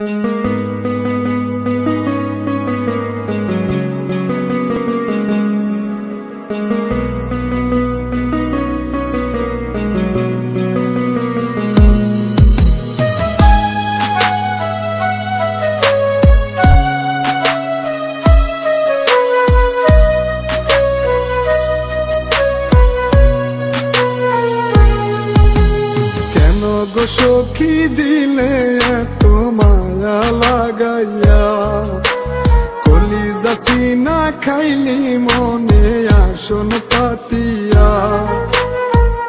গো সখী দিলে এত মায়া লাগাইয়া, কলিজা সিনা খাইলি মনে আসন পাতিয়া।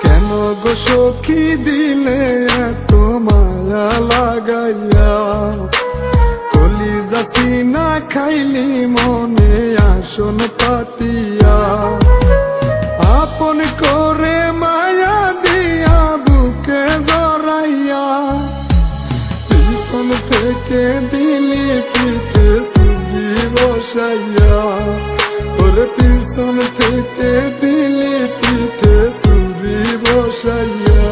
কেন গো সখী দিলে এত মায়া লাগাইয়া, কলিজা সিনা খাইলি মনে আসন পাতিয়া। আপন করে মায়া দিয়া বুকে জড়াইয়া, পিছন থেকে দিলি পিঠে সুগি বসাইয়া। ওরে পিছন থেকে দিলি পিঠে সুগি বসাইয়া।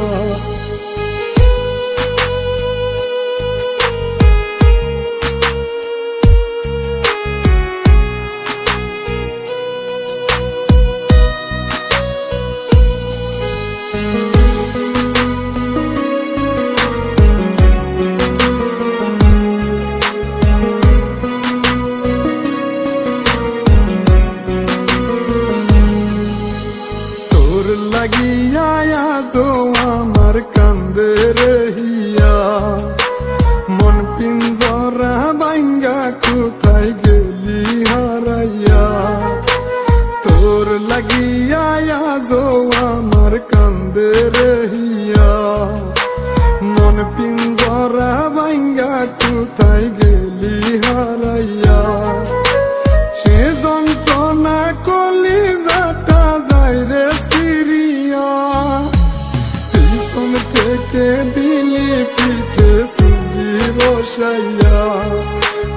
লাগিয়া আজো আমার কান্দে রহিয়া, মন পিঞ্জরা বাইঙ্গা কোথায় গেলি হারাইয়া। তোর লাগিয়া আজো আমার কান্দে রহিয়া, মন পিঞ্জরা বাইঙ্গা কোথায় গেলি হারাইয়া। সে যন্ত্রণা কলিজাটা যায় রে সিরিয়া, পিছন থেকে দিলি পিঠে সুগি বসাইয়া।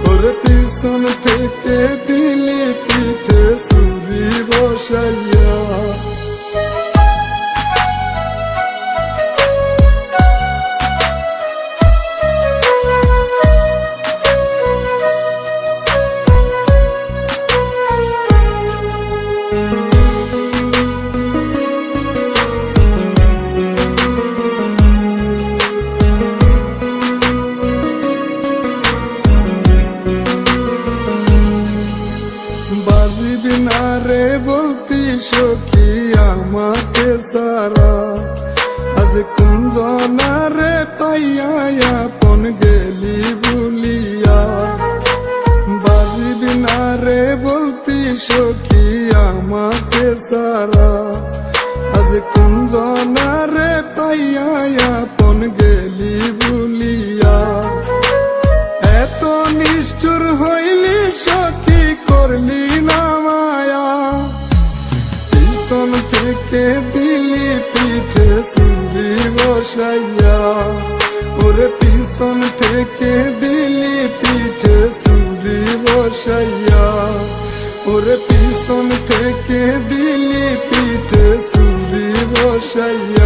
ওরে পিছন থেকে দিলি পিঠে সুগি বসাইয়া। বাজিবি না রে বলতি সখী আমাকে সারা, আজ কুঞ্জনা রে পাইয়া আপন গেলি ভুলিয়া। বাজিবি না রে বলতি সখী আমাকে সারা, আজ কুঞ্জনা রে পাইয়া আপন গেলি ভুলিয়া। এত নিষ্ঠুর হইলি সখী করলি না মায়া, পিছন থেকে দিলি পিঠে সুগি বসাইয়া। ওরে পিছন থেকে দিলি পিঠে সুগি বসাইয়া। ওরে পিছন থেকে দিলি পিঠে সুগি বসাইয়া।